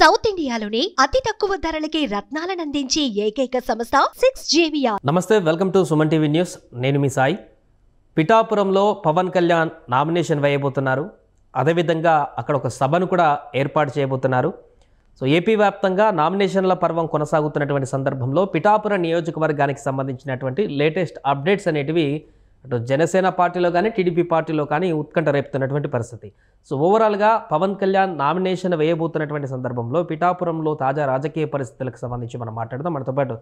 South ఇండియాలోనే అతి తక్కువ ధరలకి రత్నాలను అందించే ఏకైక సంస్థ 6JVR. నమస్తే, welcome to Suman TV news. నేను మీ సాయి. పిఠాపురంలో పవన్ కళ్యాణ్ నామినేషన్ వేయబోతున్నారు. అదేవిధంగా అక్కడ ఒక సభను కూడా ఏర్పాటు చేయబోతున్నారు. సో ఏపీ వ్యాప్తంగా నామినేషన్ల పర్వం కొనసాగుతున్నటువంటి సందర్భంలో పిఠాపురం నియోజకవర్గానికి సంబంధించినటువంటి లేటెస్ట్ అప్డేట్స్ అనేటివి అటు జనసేన పార్టీలో కానీ టీడీపీ పార్టీలో కానీ ఉత్కంఠ రేపుతున్నటువంటి పరిస్థితి. సో ఓవరాల్గా పవన్ కళ్యాణ్ నామినేషన్ వేయబోతున్నటువంటి సందర్భంలో పిఠాపురంలో తాజా రాజకీయ పరిస్థితులకు సంబంధించి మనం మాట్లాడదాం. మనతో పాటు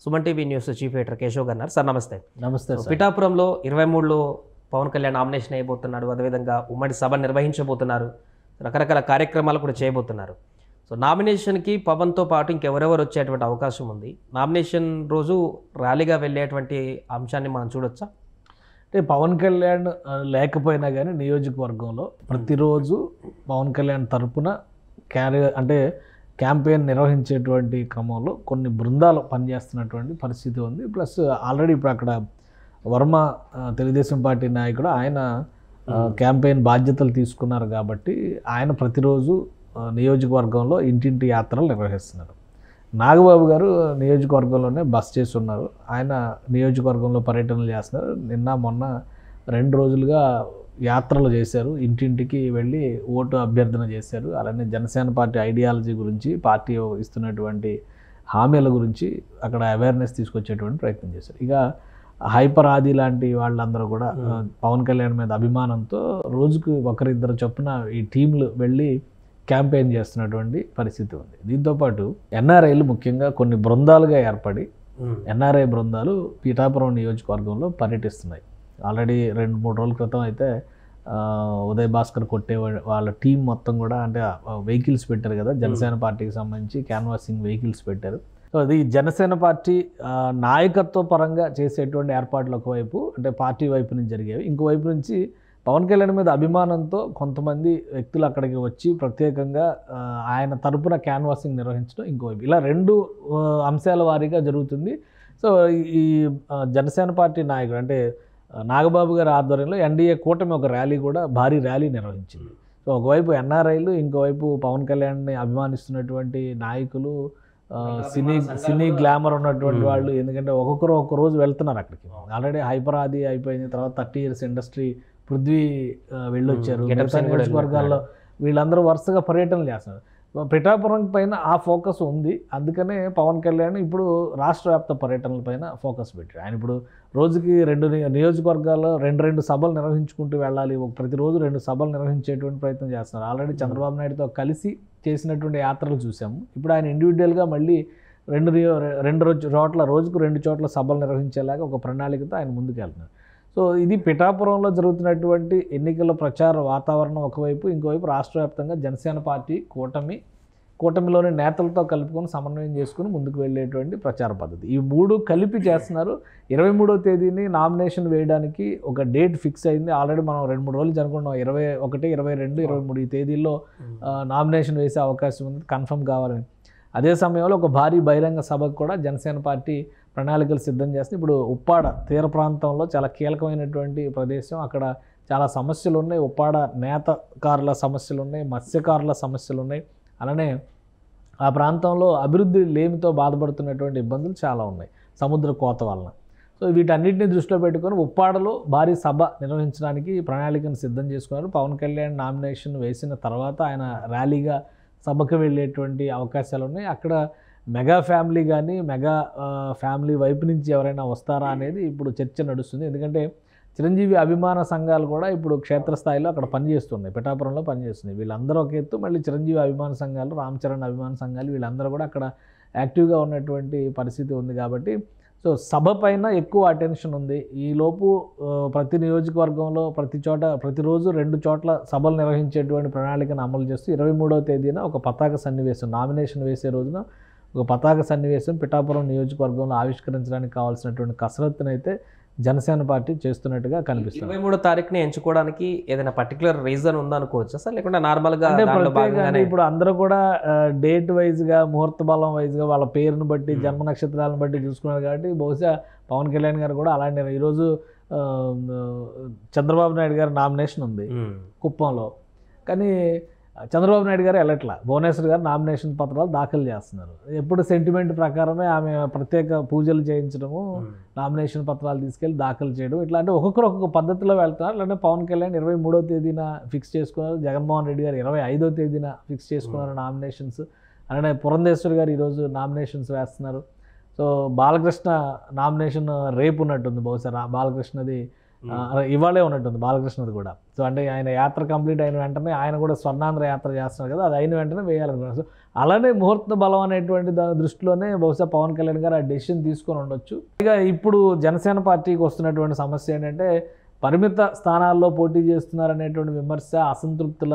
Suman TV news chief editor Keshav గారు ఉన్నారు. సార్ నమస్తే. నమస్తే. పిఠాపురంలో 23లో పవన్ కళ్యాణ్ నామినేషన్ వేయబోతున్నాడు. అదేవిధంగా ఉమ్మడి సభ నిర్వహించబోతున్నారు. రకరకాల కార్యక్రమాలు కూడా చేయబోతున్నారు. సో నామినేషన్కి పవన్తో పాటు ఇంకెవరెవరు వచ్చేటువంటి అవకాశం ఉంది? నామినేషన్ రోజు ర్యాలీగా వెళ్ళేటువంటి అంశాన్ని మనం చూడొచ్చా? అంటే పవన్ కళ్యాణ్ లేకపోయినా కానీ నియోజకవర్గంలో ప్రతిరోజు పవన్ కళ్యాణ్ తరపున క్యాంపెయిన్ నిర్వహించేటువంటి క్రమంలో కొన్ని బృందాలు పనిచేస్తున్నటువంటి పరిస్థితి ఉంది. ప్లస్ ఆల్రెడీ ఇప్పుడు అక్కడ వర్మ తెలుగుదేశం పార్టీ నాయకుడు ఆయన క్యాంపెయిన్ బాధ్యతలు తీసుకున్నారు కాబట్టి ఆయన ప్రతిరోజు నియోజకవర్గంలో ఇంటింటి యాత్రలు నిర్వహిస్తున్నారు. నాగబాబు గారు నియోజకవర్గంలోనే బస్ చేసి ఉన్నారు. ఆయన నియోజకవర్గంలో పర్యటనలు చేస్తున్నారు. నిన్న మొన్న 2 రోజులుగా యాత్రలు చేశారు. ఇంటింటికి వెళ్ళి ఓటు అభ్యర్థన చేశారు. అలానే జనసేన పార్టీ ఐడియాలజీ గురించి, పార్టీ ఇస్తున్నటువంటి హామీల గురించి అక్కడ అవేర్నెస్ తీసుకొచ్చేటువంటి ప్రయత్నం చేశారు. ఇక హైపర్ ఆది లాంటి వాళ్ళందరూ కూడా పవన్ కళ్యాణ్ మీద అభిమానంతో రోజుకు ఒకరిద్దరు చొప్పున ఈ టీంలు వెళ్ళి క్యాంపెయిన్ చేస్తున్నటువంటి పరిస్థితి ఉంది. దీంతోపాటు ఎన్ఆర్ఐలు ముఖ్యంగా కొన్ని బృందాలుగా ఏర్పడి ఎన్ఆర్ఐ బృందాలు పీఠాపురం నియోజకవర్గంలో పర్యటిస్తున్నాయి. ఆల్రెడీ 2-3 రోజుల క్రితం అయితే ఉదయ్ భాస్కర్ కొట్టే వాళ్ళ టీం మొత్తం కూడా అంటే వెహికల్స్ పెట్టారు కదా, జనసేన పార్టీకి సంబంధించి క్యాన్వాసింగ్ వెహికల్స్ పెట్టారు. సో అది జనసేన పార్టీ నాయకత్వ పరంగా చేసేటువంటి ఏర్పాట్లు ఒకవైపు అంటే పార్టీ వైపు నుంచి జరిగేవి. ఇంకోవైపు నుంచి పవన్ కళ్యాణ్ మీద అభిమానంతో కొంతమంది వ్యక్తులు అక్కడికి వచ్చి ప్రత్యేకంగా ఆయన తరపున క్యాన్వాసింగ్ నిర్వహించడం ఇంకోవైపు, ఇలా 2 అంశాల వారీగా జరుగుతుంది. సో ఈ జనసేన పార్టీ నాయకుడు అంటే నాగబాబు గారి ఆధ్వర్యంలో ఎన్డీఏ కూటమి ఒక ర్యాలీ కూడా భారీ ర్యాలీ నిర్వహించింది. సో ఒకవైపు ఎన్ఆర్ఐలు, ఇంకోవైపు పవన్ కళ్యాణ్ని అభిమానిస్తున్నటువంటి నాయకులు, సినీ గ్లామర్ ఉన్నటువంటి వాళ్ళు. ఎందుకంటే ఒక్కొక్కరు ఒక్క రోజు వెళ్తున్నారు అక్కడికి. ఆల్రెడీ హైపర్ ఆది అయిపోయింది, తర్వాత 30 years ఇండస్ట్రీ పృథ్వీ వెళ్ళొచ్చారు. నియోజకవర్గాల్లో వీళ్ళందరూ వరుసగా పర్యటనలు చేస్తున్నారు. పిఠాపురం పైన ఆ ఫోకస్ ఉంది. అందుకనే పవన్ కళ్యాణ్ ఇప్పుడు రాష్ట్ర వ్యాప్త పర్యటనల పైన ఫోకస్ పెట్టారు. ఆయన ఇప్పుడు రోజుకి 2 నియోజకవర్గాల్లో 2 సభలు నిర్వహించుకుంటూ వెళ్ళాలి. ప్రతిరోజు 2 సభలు నిర్వహించేటువంటి ప్రయత్నం చేస్తున్నారు. ఆల్రెడీ చంద్రబాబు నాయుడుతో కలిసి చేసినటువంటి యాత్రలు చూసాము. ఇప్పుడు ఆయన ఇండివిజువల్గా మళ్ళీ 2 చోట్ల రోజుకు 2 చోట్ల సభలు నిర్వహించేలాగా ఒక ప్రణాళికతో ఆయన ముందుకు వెళ్తున్నారు. సో ఇది పిఠాపురంలో జరుగుతున్నటువంటి ఎన్నికల ప్రచార వాతావరణం ఒకవైపు, ఇంకోవైపు రాష్ట్ర వ్యాప్తంగా జనసేన పార్టీ కూటమిలోని నేతలతో కలుపుకొని సమన్వయం చేసుకుని ముందుకు వెళ్ళేటువంటి ప్రచార పద్ధతి. ఈ 3 కలిపి చేస్తున్నారు. 23వ తేదీని నామినేషన్ వేయడానికి ఒక డేట్ ఫిక్స్ అయింది. ఆల్రెడీ మనం 2-3 రోజులు అనుకున్నాం. 21, 22, 23 ఈ తేదీల్లో నామినేషన్ వేసే అవకాశం ఉంది, కన్ఫర్మ్ కావాలని. అదే సమయంలో ఒక భారీ బహిరంగ సభకు కూడా జనసేన పార్టీ ప్రణాళికలు సిద్ధం చేస్తుంది. ఇప్పుడు ఉప్పాడ తీర ప్రాంతంలో చాలా కీలకమైనటువంటి ప్రదేశం. అక్కడ చాలా సమస్యలు ఉన్నాయి. ఉప్పాడ నేతకారుల సమస్యలు ఉన్నాయి, మత్స్యకారుల సమస్యలు ఉన్నాయి. అలానే ఆ ప్రాంతంలో అభివృద్ధి లేమితో బాధపడుతున్నటువంటి ఇబ్బందులు చాలా ఉన్నాయి సముద్ర కోత వలన. సో వీటన్నిటిని దృష్టిలో పెట్టుకొని ఉప్పాడలో భారీ సభ నిర్వహించడానికి ప్రణాళికను సిద్ధం చేసుకున్నారు. పవన్ కళ్యాణ్ నామినేషన్ వేసిన తర్వాత ఆయన ర్యాలీగా సభకు వెళ్ళేటువంటి అవకాశాలు ఉన్నాయి. అక్కడ మెగా ఫ్యామిలీ కానీ మెగా ఫ్యామిలీ వైపు నుంచి ఎవరైనా వస్తారా అనేది ఇప్పుడు చర్చ నడుస్తుంది. ఎందుకంటే చిరంజీవి అభిమాన సంఘాలు కూడా ఇప్పుడు క్షేత్రస్థాయిలో అక్కడ పనిచేస్తున్నాయి, పిఠాపురంలో పనిచేస్తున్నాయి. వీళ్ళందరూ ఒక ఎత్తు, మళ్ళీ చిరంజీవి అభిమాన సంఘాలు, రామ్ చరణ్ అభిమాన సంఘాలు వీళ్ళందరూ కూడా అక్కడ యాక్టివ్గా ఉన్నటువంటి పరిస్థితి ఉంది. కాబట్టి సో సభ పైన ఎక్కువ అటెన్షన్ ఉంది. ఈలోపు ప్రతి నియోజకవర్గంలో ప్రతిరోజు 2 చోట్ల సభలు నిర్వహించేటువంటి ప్రణాళికను అమలు చేస్తూ 23వ తేదీన ఒక పతాక సన్నివేశం, నామినేషన్ వేసే రోజున ఒక పతాక సన్నివేశం పిఠాపురం నియోజకవర్గంలో ఆవిష్కరించడానికి కావాల్సినటువంటి కసరత్తునైతే జనసేన పార్టీ చేస్తున్నట్టుగా కనిపిస్తుంది. 23వ తారీఖుని ఎంచుకోవడానికి ఏదైనా పర్టికులర్ రీజన్ ఉందనుకోవచ్చా సార్, లేకుంటే నార్మల్గా? ఇప్పుడు అందరూ కూడా డేట్ వైజ్గా, ముహూర్త బలం వైజ్గా వాళ్ళ పేరును బట్టి, జన్మ నక్షత్రాలను బట్టి చూసుకున్నారు. కాబట్టి బహుశా పవన్ కళ్యాణ్ గారు కూడా అలాంటి ఈరోజు చంద్రబాబు నాయుడు గారి నామినేషన్ ఉంది కుప్పంలో. కానీ చంద్రబాబు నాయుడు గారు వెళ్ళట్లా, భువనేశ్వర్ గారు నామినేషన్ పత్రాలు దాఖలు చేస్తున్నారు. ఎప్పుడు సెంటిమెంట్ ప్రకారమే ఆమె ప్రత్యేక పూజలు చేయించడము, నామినేషన్ పత్రాలు తీసుకెళ్ళి దాఖలు చేయడం, ఇట్లా అంటే ఒక్కొక్కరు ఒక్కొక్క పద్ధతిలో వెళ్తున్నారు. అంటే పవన్ కళ్యాణ్ 23వ తేదీన ఫిక్స్ చేసుకున్నారు, జగన్మోహన్ రెడ్డి గారు 25వ తేదీన ఫిక్స్ చేసుకున్నారు నామినేషన్స్. అలానే పురంధేశ్వర్ గారు ఈరోజు నామినేషన్స్ వేస్తున్నారు. సో బాలకృష్ణ నామినేషన్ రేపు ఉన్నట్టుంది, బహుశా బాలకృష్ణది ఇవాళే ఉన్నట్టుంది బాలకృష్ణది కూడా. సో అంటే ఆయన యాత్ర కంప్లీట్ అయిన వెంటనే ఆయన కూడా స్వర్ణాంధ్ర యాత్ర చేస్తున్నారు కదా, అది అయిన వెంటనే వేయాలనుకున్నారు. సో అలానే ముహూర్త బలం అనేటువంటి దాని దృష్టిలోనే బహుశా పవన్ కళ్యాణ్ గారు ఆ డెసిషన్ తీసుకొని ఉండొచ్చు. ఇక ఇప్పుడు జనసేన పార్టీకి వస్తున్నటువంటి సమస్య ఏంటంటే పరిమిత స్థానాల్లో పోటీ చేస్తున్నారు అనేటువంటి విమర్శ, అసంతృప్తుల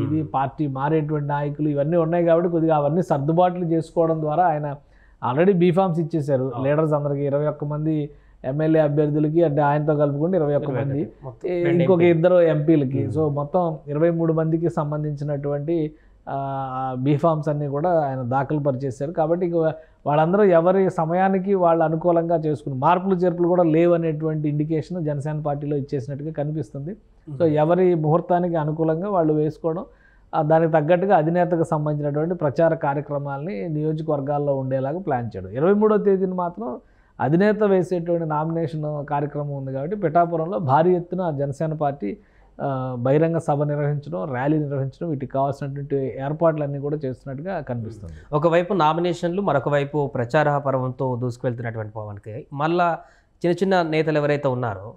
ఇది, పార్టీ మారేటువంటి నాయకులు ఇవన్నీ ఉన్నాయి కాబట్టి కొద్దిగా అవన్నీ సర్దుబాట్లు చేసుకోవడం ద్వారా ఆయన ఆల్రెడీ బీఫామ్స్ ఇచ్చేశారు లీడర్స్ అందరికీ, 21 మంది ఎమ్మెల్యే అభ్యర్థులకి, అంటే ఆయనతో కలుపుకుంటే 21 మంది, ఇంకొక 2 ఎంపీలకి. సో మొత్తం 23 మందికి సంబంధించినటువంటి బీఫామ్స్ అన్నీ కూడా ఆయన దాఖలు పరిచేశారు. కాబట్టి వాళ్ళందరూ ఎవరి సమయానికి వాళ్ళు అనుకూలంగా చేసుకుని మార్పులు చేర్పులు కూడా లేవనేటువంటి ఇండికేషన్ జనసేన పార్టీలో ఇచ్చేసినట్టుగా కనిపిస్తుంది. సో ఎవరి ముహూర్తానికి అనుకూలంగా వాళ్ళు వేసుకోవడం, దానికి తగ్గట్టుగా అధినేతకు సంబంధించినటువంటి ప్రచార కార్యక్రమాలని నియోజకవర్గాల్లో ఉండేలాగా ప్లాన్ చేయడం. 23వ తేదీన మాత్రం అధినేత వేసేటువంటి నామినేషన్ కార్యక్రమం ఉంది కాబట్టి పిఠాపురంలో భారీ ఎత్తున జనసేన పార్టీ బహిరంగ సభ నిర్వహించడం, ర్యాలీ నిర్వహించడం, వీటికి కావాల్సినటువంటి ఏర్పాట్లన్నీ కూడా చేస్తున్నట్టుగా కనిపిస్తుంది. ఒకవైపు నామినేషన్లు, మరొక వైపు ప్రచార పర్వంతో దూసుకువెళ్తున్నటువంటి పవన్కి మళ్ళా చిన్న చిన్న నేతలు ఎవరైతే ఉన్నారో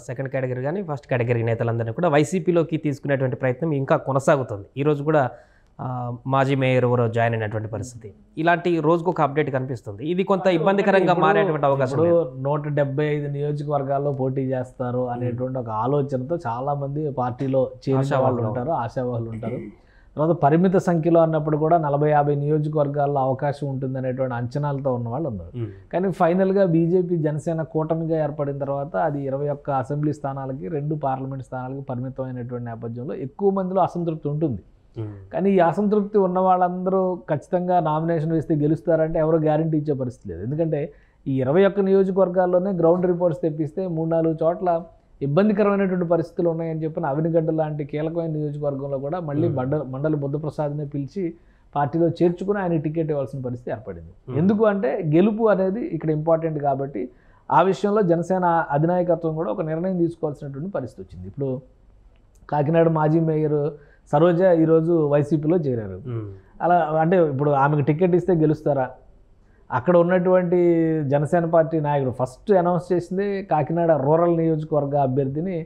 సెకండ్ కేటగిరీ కానీ ఫస్ట్ కేటగిరీ నేతలందరినీ కూడా వైసీపీలోకి తీసుకునేటువంటి ప్రయత్నం ఇంకా కొనసాగుతుంది. ఈరోజు కూడా మాజీ మేయర్ ఎవరో జాయిన్ అయినటువంటి పరిస్థితి, ఇలాంటి రోజుకు ఒక అప్డేట్ కనిపిస్తుంది. ఇది కొంత ఇబ్బందికరంగా మారేటువంటి అవకాశం. 175 నియోజకవర్గాల్లో పోటీ చేస్తారు అనేటువంటి ఒక ఆలోచనతో చాలామంది పార్టీలో చేరిన వాళ్ళు ఉంటారు, ఆశావాహులు ఉంటారు. తర్వాత పరిమిత సంఖ్యలో అన్నప్పుడు కూడా 40-50 నియోజకవర్గాల్లో అవకాశం ఉంటుంది అనేటువంటి అంచనాలతో ఉన్న వాళ్ళు ఉన్నారు. కానీ ఫైనల్గా బీజేపీ జనసేన కూటమిగా ఏర్పడిన తర్వాత అది 21 అసెంబ్లీ స్థానాలకి, 2 పార్లమెంట్ స్థానాలకి పరిమితమైనటువంటి నేపథ్యంలో ఎక్కువ మందిలో అసంతృప్తి ఉంటుంది. కానీ ఈ అసంతృప్తి ఉన్న వాళ్ళందరూ ఖచ్చితంగా నామినేషన్ వేస్తే గెలుస్తారంటే ఎవరో గ్యారంటీ ఇచ్చే పరిస్థితి లేదు. ఎందుకంటే ఈ 21 నియోజకవర్గాల్లోనే గ్రౌండ్ రిపోర్ట్స్ తెప్పిస్తే 3-4 చోట్ల ఇబ్బందికరమైనటువంటి పరిస్థితులు ఉన్నాయని చెప్పిన అవినిగడ్డ లాంటి కీలకమైన నియోజకవర్గంలో కూడా మళ్ళీ మండలి బుద్ధప్రసాద్ని పిలిచి పార్టీలో చేర్చుకుని ఆయన టికెట్ ఇవ్వాల్సిన పరిస్థితి ఏర్పడింది. ఎందుకు అంటే గెలుపు అనేది ఇక్కడ ఇంపార్టెంట్ కాబట్టి ఆ విషయంలో జనసేన అధినాయకత్వం కూడా ఒక నిర్ణయం తీసుకోవాల్సినటువంటి పరిస్థితి వచ్చింది. ఇప్పుడు కాకినాడ మాజీ మేయర్ సరోజ ఈరోజు వైసీపీలో చేరారు. అలా అంటే ఇప్పుడు ఆమెకు టికెట్ ఇస్తే గెలుస్తారా? అక్కడ ఉన్నటువంటి జనసేన పార్టీ నాయకుడు ఫస్ట్ అనౌన్స్ చేసింది కాకినాడ రూరల్ నియోజకవర్గ అభ్యర్థిని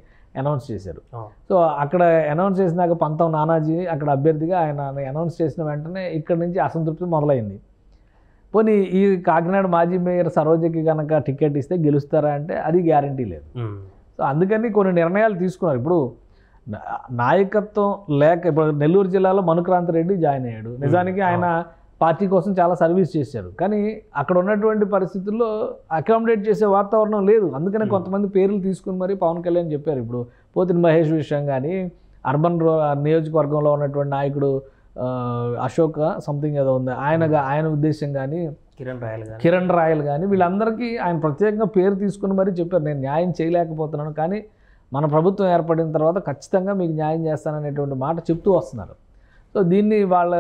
అనౌన్స్ చేశారు. సో అక్కడ అనౌన్స్ చేసినాక పంతం నానాజీ అక్కడ అభ్యర్థిగా ఆయన అనౌన్స్ చేసిన వెంటనే ఇక్కడ నుంచి అసంతృప్తి మొదలైంది. పోనీ ఈ కాకినాడ మాజీ మేయర్ సరోజకి కనుక టికెట్ ఇస్తే గెలుస్తారా అంటే అది గ్యారంటీ లేదు. సో అందుకని కొన్ని నిర్ణయాలు తీసుకున్నారు. ఇప్పుడు నాయకత్వం లేక ఇప్పుడు నెల్లూరు జిల్లాలో మనుక్రాంతి రెడ్డి జాయిన్ అయ్యాడు. నిజానికి ఆయన పార్టీ కోసం చాలా సర్వీస్ చేశారు, కానీ అక్కడ ఉన్నటువంటి పరిస్థితుల్లో అకామిడేట్ చేసే వాతావరణం లేదు. అందుకనే కొంతమంది పేర్లు తీసుకుని మరి పవన్ కళ్యాణ్ చెప్పారు. ఇప్పుడు పోతిన మహేష్ విషయం కానీ, అర్బన్ నియోజకవర్గంలో ఉన్నటువంటి నాయకుడు అశోక్ సంథింగ్ ఏదో ఉంది, ఆయన ఉద్దేశం కానీ, కిరణ్ రాయల్ కానీ వీళ్ళందరికీ ఆయన ప్రత్యేకంగా పేరు తీసుకుని మరీ చెప్పారు, నేను న్యాయం చేయలేకపోతున్నాను కానీ మన ప్రభుత్వం ఏర్పడిన తర్వాత ఖచ్చితంగా మీకు న్యాయం చేస్తాననేటువంటి మాట చెప్తూ వస్తున్నారు. సో దీన్ని వాళ్ళ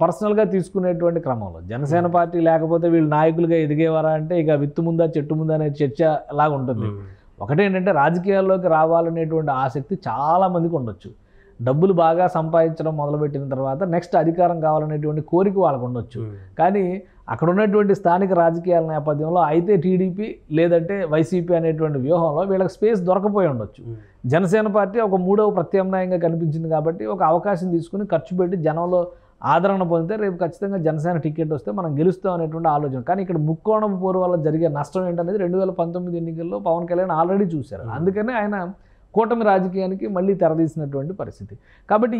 పర్సనల్గా తీసుకునేటువంటి క్రమంలో జనసేన పార్టీ లేకపోతే వీళ్ళు నాయకులుగా ఎదిగేవారా అంటే ఇక విత్తు ముందా చెట్టు ముందా అనే చర్చ లాగా ఉంటుంది. ఒకటేంటంటే రాజకీయాల్లోకి రావాలనేటువంటి ఆసక్తి చాలామందికి ఉండొచ్చు. డబ్బులు బాగా సంపాదించడం మొదలుపెట్టిన తర్వాత నెక్స్ట్ అధికారం కావాలనేటువంటి కోరిక వాళ్ళకు ఉండొచ్చు. కానీ అక్కడ ఉన్నటువంటి స్థానిక రాజకీయాల నేపథ్యంలో అయితే టీడీపీ లేదంటే వైసీపీ అనేటువంటి వ్యూహంలో వీళ్ళకి స్పేస్ దొరకపోయి ఉండొచ్చు. జనసేన పార్టీ ఒక 3వ ప్రత్యామ్నాయంగా కనిపించింది కాబట్టి ఒక అవకాశం తీసుకుని ఖర్చు పెట్టి జనంలో ఆదరణ పొందితే రేపు ఖచ్చితంగా జనసేన టికెట్ వస్తే మనం గెలుస్తాం అనేటువంటి ఆలోచన. కానీ ఇక్కడ ముక్కోణం పోరు వల్ల జరిగే నష్టం ఏంటనేది 2019 ఎన్నికల్లో పవన్ కళ్యాణ్ ఆల్రెడీ చూశారు. అందుకనే ఆయన కూటమి రాజకీయానికి మళ్ళీ తెరదీసినటువంటి పరిస్థితి. కాబట్టి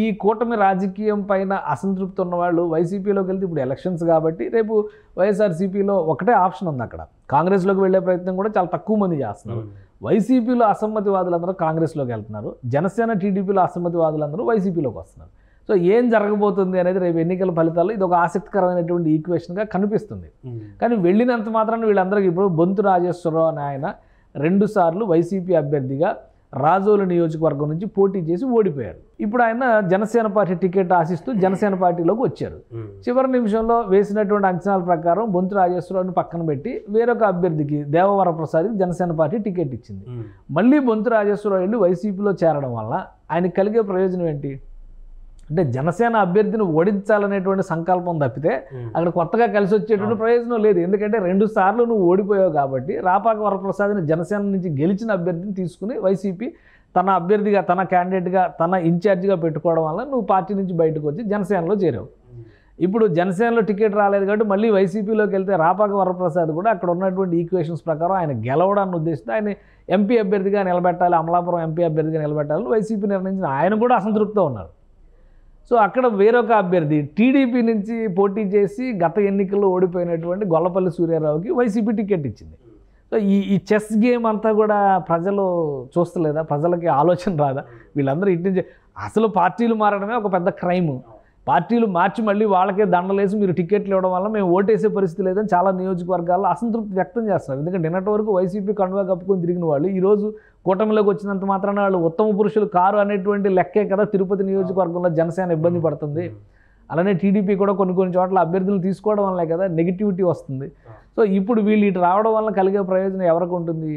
ఈ కూటమి రాజకీయం పైన అసంతృప్తి ఉన్నవాళ్ళు వైసీపీలోకి వెళ్తే ఇప్పుడు ఎలక్షన్స్ కాబట్టి రేపు వైఎస్ఆర్సీపీలో ఒకటే ఆప్షన్ ఉంది. అక్కడ కాంగ్రెస్లోకి వెళ్ళే ప్రయత్నం కూడా చాలా తక్కువ మంది చేస్తున్నారు. వైసీపీలో అసమ్మతివాదులందరూ కాంగ్రెస్లోకి వెళ్తున్నారు, జనసేన టీడీపీలో అసమ్మతివాదులందరూ వైసీపీలోకి వస్తున్నారు. సో ఏం జరగబోతుంది అనేది రేపు ఎన్నికల ఫలితాల్లో ఇది ఒక ఆసక్తికరమైనటువంటి ఈక్వేషన్గా కనిపిస్తుంది. కానీ వెళ్ళినంత మాత్రాన్ని వీళ్ళందరికీ ఇప్పుడు బొంతు రాజేశ్వరరావు అని ఆయన 2 సార్లు వైసీపీ అభ్యర్థిగా రాజోలు నియోజకవర్గం నుంచి పోటీ చేసి ఓడిపోయారు. ఇప్పుడు ఆయన జనసేన పార్టీ టికెట్ ఆశిస్తూ జనసేన పార్టీలోకి వచ్చారు. చివరి నిమిషంలో వేసినటువంటి అంచనాల ప్రకారం బొంతు రాజేశ్వరరావుని పక్కన పెట్టి వేరొక అభ్యర్థికి దేవవరప్రసాద్కి జనసేన పార్టీ టికెట్ ఇచ్చింది. మళ్ళీ బొంతు రాజేశ్వరరావు వెళ్ళి వైసీపీలో చేరడం వల్ల ఆయనకి కలిగే ప్రయోజనం ఏంటి అంటే జనసేన అభ్యర్థిని ఓడించాలనేటువంటి సంకల్పం తప్పితే అక్కడ కొత్తగా కలిసి వచ్చేటువంటి ప్రయోజనం లేదు. ఎందుకంటే 2 సార్లు నువ్వు ఓడిపోయావు కాబట్టి రాపాక వరప్రసాద్ని జనసేన నుంచి గెలిచిన అభ్యర్థిని తీసుకుని వైసీపీ తన అభ్యర్థిగా తన క్యాండిడేట్గా తన ఇన్ఛార్జిగా పెట్టుకోవడం వల్ల నువ్వు పార్టీ నుంచి బయటకు వచ్చి జనసేనలో చేరావు. ఇప్పుడు జనసేనలో టికెట్ రాలేదు కాబట్టి మళ్ళీ వైసీపీలోకి వెళ్తే రాపాక వరప్రసాద్ కూడా అక్కడ ఉన్నటువంటి ఈక్వేషన్స్ ప్రకారం ఆయన గెలవడాన్ని ఉద్దేశిస్తే ఆయన ఎంపీ అభ్యర్థిగా నిలబెట్టాలి, అమలాపురం ఎంపీ అభ్యర్థిగా నిలబెట్టాలని వైసీపీ నిర్ణయించిన ఆయన కూడా అసంతృప్తితో ఉన్నారు. సో అక్కడ వేరొక అభ్యర్థి టీడీపీ నుంచి పోటీ చేసి గత ఎన్నికల్లో ఓడిపోయినటువంటి గొల్లపల్లి సూర్యారావుకి వైసీపీ టికెట్ ఇచ్చింది. సో ఈ చెస్ గేమ్ అంతా కూడా ప్రజలు చూస్తలేదా? ప్రజలకి ఆలోచన రాదా? వీళ్ళందరూ ఇటు నుంచి అసలు పార్టీలు మారడమే ఒక పెద్ద క్రైమ్. పార్టీలు మార్చి మళ్ళీ వాళ్ళకే దండలేసి మీరు టికెట్లు ఇవ్వడం వల్ల మేము ఓటేసే పరిస్థితి లేదని చాలా నియోజకవర్గాల్లో అసంతృప్తి వ్యక్తం చేస్తున్నారు. ఎందుకంటే నిన్నటి వరకు వైసీపీ కండువా కప్పుకొని తిరిగిన వాళ్ళు ఈరోజు కూటమిలోకి వచ్చినంత మాత్రాన వాళ్ళు ఉత్తమ పురుషులు కారు అనేటువంటి లెక్కే కదా తిరుపతి నియోజకవర్గంలో జనసేన ఇబ్బంది పడుతుంది. అలానే టీడీపీ కూడా కొన్ని చోట్ల అభ్యర్థులు తీసుకోవడం వల్లే కదా నెగిటివిటీ వస్తుంది. సో ఇప్పుడు వీళ్ళు ఇటు రావడం వల్ల కలిగే ప్రయోజనం ఎవరికి ఉంటుంది?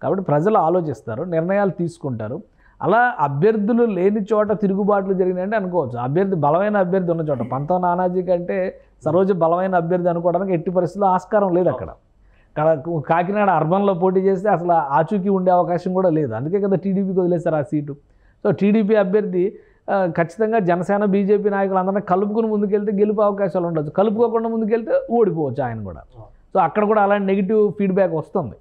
కాబట్టి ప్రజలు ఆలోచిస్తారు, నిర్ణయాలు తీసుకుంటారు. అలా అభ్యర్థులు లేని చోట తిరుగుబాట్లు జరిగినాయంటే అనుకోవచ్చు. అభ్యర్థి బలమైన అభ్యర్థి ఉన్న చోట పంతం నానాజీ కంటే సరోజ బలమైన అభ్యర్థి అనుకోవడానికి ఎట్టి పరిస్థితుల్లో ఆస్కారం లేదు. అక్కడ కాకినాడ అర్బన్లో పోటీ చేస్తే అసలు ఆచూకీ ఉండే అవకాశం కూడా లేదు. అందుకే కదా టీడీపీకి వదిలేశారు ఆ సీటు. సో టీడీపీ అభ్యర్థి ఖచ్చితంగా జనసేన బీజేపీ నాయకులు అందరినీ కలుపుకుని ముందుకెళ్తే గెలుపు అవకాశాలు ఉండొచ్చు, కలుపుకోకుండా ముందుకెళ్తే ఓడిపోవచ్చు ఆయన కూడా. సో అక్కడ కూడా అలాంటి నెగిటివ్ ఫీడ్బ్యాక్ వస్తుంది.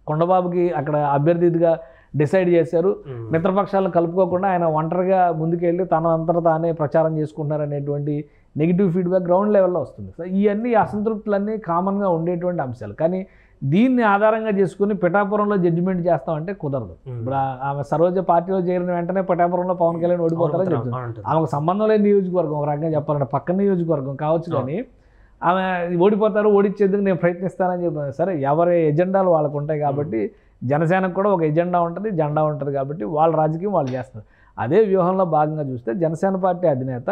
కొండబాబుకి అక్కడ అభ్యర్థిగా డిసైడ్ చేశారు, మిత్రపక్షాలను కలుపుకోకుండా ఆయన ఒంటరిగా ముందుకెళ్ళి తనంతట తానే ప్రచారం చేసుకుంటున్నారనేటువంటి నెగిటివ్ ఫీడ్బ్యాక్ గ్రౌండ్ లెవెల్లో వస్తుంది. సో ఇవన్నీ అసంతృప్తులన్నీ కామన్గా ఉండేటువంటి అంశాలు. కానీ దీన్ని ఆధారంగా చేసుకుని పిఠాపురంలో జడ్జిమెంట్ చేస్తామంటే కుదరదు. ఇప్పుడు ఆమె సరోజ పార్టీలో చేరిన వెంటనే పిఠాపురంలో పవన్ కళ్యాణ్ ఓడిపోతారని చెప్తుంది. ఆమెకు సంబంధం లేని నియోజకవర్గం, ఒక రకంగా చెప్పాలంటే పక్కన నియోజకవర్గం కావచ్చు, కానీ ఆమె ఓడిపోతారు, ఓడిచ్చేందుకు నేను ప్రయత్నిస్తానని చెప్పాను. సరే, ఎవరి ఎజెండాలు వాళ్ళకు ఉంటాయి కాబట్టి జనసేనకు కూడా ఒక ఎజెండా ఉంటుంది, జెండా ఉంటుంది కాబట్టి వాళ్ళ రాజకీయం వాళ్ళు చేస్తారు. అదే వ్యూహంలో భాగంగా చూస్తే జనసేన పార్టీ అధినేత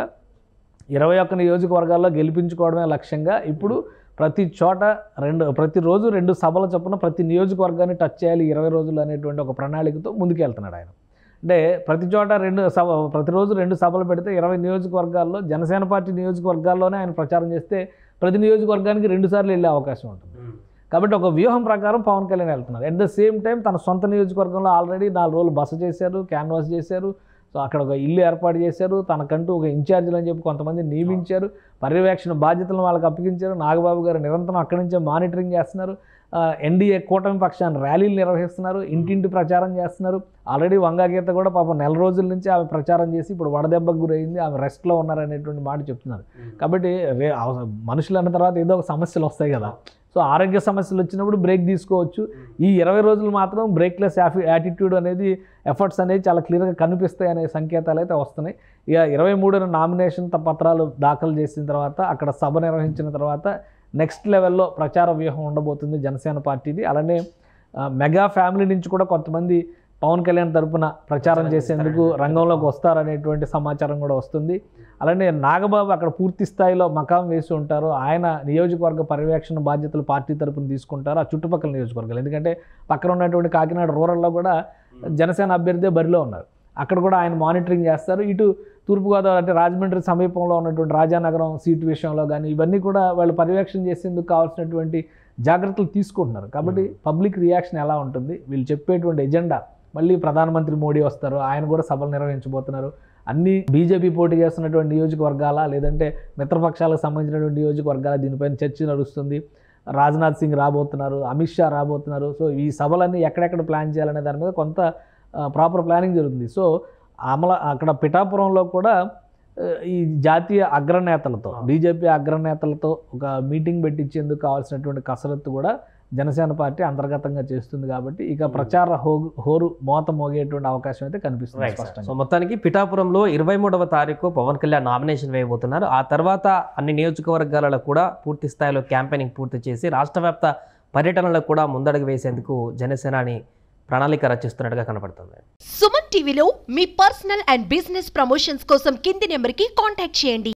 21 నియోజకవర్గాల్లో గెలిపించుకోవడమే లక్ష్యంగా ఇప్పుడు ప్రతిరోజు 2 సభల చొప్పున ప్రతి నియోజకవర్గాన్ని టచ్ చేయాలి 20 రోజులు అనేటువంటి ఒక ప్రణాళికతో ముందుకెళ్తున్నాడు ఆయన. అంటే ప్రతిరోజు 2 సభలు పెడితే 20 నియోజకవర్గాల్లో జనసేన పార్టీ నియోజకవర్గాల్లోనే ఆయన ప్రచారం చేస్తే ప్రతి నియోజకవర్గానికి 2 సార్లు వెళ్ళే అవకాశం ఉంటుంది. కాబట్టి ఒక వ్యూహం ప్రకారం పవన్ కళ్యాణ్ వెళ్తున్నారు. అట్ ద సేమ్ టైం తన సొంత నియోజకవర్గంలో ఆల్రెడీ 4 రోజులు బస చేశారు, క్యాన్వాస్ చేశారు. సో అక్కడ ఒక ఇల్లు ఏర్పాటు చేశారు, తనకంటూ ఒక ఇన్ఛార్జీలు అని చెప్పి కొంతమంది నియమించారు, పర్యవేక్షణ బాధ్యతలను వాళ్ళకి అప్పగించారు. నాగబాబు గారు నిరంతరం అక్కడి నుంచే మానిటరింగ్ చేస్తున్నారు. ఎన్డీఏ కూటమి పక్షాన్ని ర్యాలీలు నిర్వహిస్తున్నారు, ఇంటింటి ప్రచారం చేస్తున్నారు. ఆల్రెడీ వంగాగీత కూడా పాపం 4 రోజుల నుంచి ఆమె ప్రచారం చేసి ఇప్పుడు వడదెబ్బకు గురైంది, ఆమె రెస్ట్లో ఉన్నారనేటువంటి మాట చెప్తున్నారు. కాబట్టి మనుషులు అన్న తర్వాత ఏదో ఒక సమస్యలు వస్తాయి కదా. సో ఆరోగ్య సమస్యలు వచ్చినప్పుడు బ్రేక్ తీసుకోవచ్చు. ఈ 20 రోజులు మాత్రం బ్రేక్లెస్ యాటిట్యూడ్ అనేది, ఎఫర్ట్స్ అనేది చాలా క్లియర్గా కనిపిస్తాయి అనే సంకేతాలు అయితే వస్తున్నాయి. ఇక 23న నామినేషన్ పత్రాలు దాఖలు చేసిన తర్వాత అక్కడ సభ నిర్వహించిన తర్వాత నెక్స్ట్ లెవెల్లో ప్రచార వ్యూహం ఉండబోతుంది జనసేన పార్టీది. అలానే మెగా ఫ్యామిలీ నుంచి కూడా కొంతమంది పవన్ కళ్యాణ్ తరపున ప్రచారం చేసేందుకు రంగంలోకి వస్తారనేటువంటి సమాచారం కూడా వస్తుంది. అలానే నాగబాబు అక్కడ పూర్తి స్థాయిలో మకాం వేసి ఉంటారు. ఆయన నియోజకవర్గ పర్యవేక్షణ బాధ్యతలు పార్టీ తరపున తీసుకుంటారు, ఆ చుట్టుపక్కల నియోజకవర్గాలు. ఎందుకంటే పక్కన ఉన్నటువంటి కాకినాడ రూరల్లో కూడా జనసేన అభ్యర్థి బరిలో ఉన్నారు, అక్కడ కూడా ఆయన మానిటరింగ్ చేస్తారు. ఇటు తూర్పుగోదావరి అంటే రాజమండ్రి సమీపంలో ఉన్నటువంటి రాజానగరం సీటు విషయంలో కానీ ఇవన్నీ కూడా వాళ్ళు పర్యవేక్షణ చేసేందుకు కావాల్సినటువంటి జాగ్రత్తలు తీసుకుంటున్నారు. కాబట్టి పబ్లిక్ రియాక్షన్ ఎలా ఉంటుంది, వీళ్ళు చెప్పేటువంటి ఎజెండా, మళ్ళీ ప్రధానమంత్రి మోడీ వస్తారు, ఆయన కూడా సభలు నిర్వహించబోతున్నారు. అన్ని బీజేపీ పోటీ చేస్తున్నటువంటి నియోజకవర్గాల లేదంటే మిత్రపక్షాలకు సంబంధించినటువంటి నియోజకవర్గాల దీనిపైన చర్చ నడుస్తుంది. రాజ్నాథ్ సింగ్ రాబోతున్నారు, అమిత్ షా రాబోతున్నారు. సో ఈ సభలన్నీ ఎక్కడెక్కడ ప్లాన్ చేయాలనే దాని మీద కొంత ప్రాపర్ ప్లానింగ్ జరుగుతుంది. సో అక్కడ పిఠాపురంలో కూడా ఈ జాతీయ అగ్రనేతలతో, బీజేపీ అగ్రనేతలతో ఒక మీటింగ్ పెట్టించేందుకు కావాల్సినటువంటి కసరత్తు కూడా జనసేన పార్టీ అంతర్గతంగా చేస్తుంది. కాబట్టి ఇక ప్రచార హోరు మోత మోగేటువంటి అవకాశం అయితే కనిపిస్తుంది స్పష్టంగా. సో మొత్తానికి పిఠాపురంలో 23వ తారీఖు పవన్ కళ్యాణ్ నామినేషన్ వేయబోతున్నారు. ఆ తర్వాత అన్ని నియోజకవర్గాలలో కూడా పూర్తి స్థాయిలో క్యాంపెయినింగ్ పూర్తి చేసి రాష్ట్ర వ్యాప్త పర్యటనలకు కూడా ముందడుగు వేసేందుకు జనసేనాని ప్రణాళిక రచిస్తున్నట్టుగా కనపడుతుంది. సుమన్ టీవీలో మీ పర్సనల్ అండ్ బిజినెస్ ప్రమోషన్స్ కోసం కింది నెంబర్కి కాంటాక్ట్ చేయండి.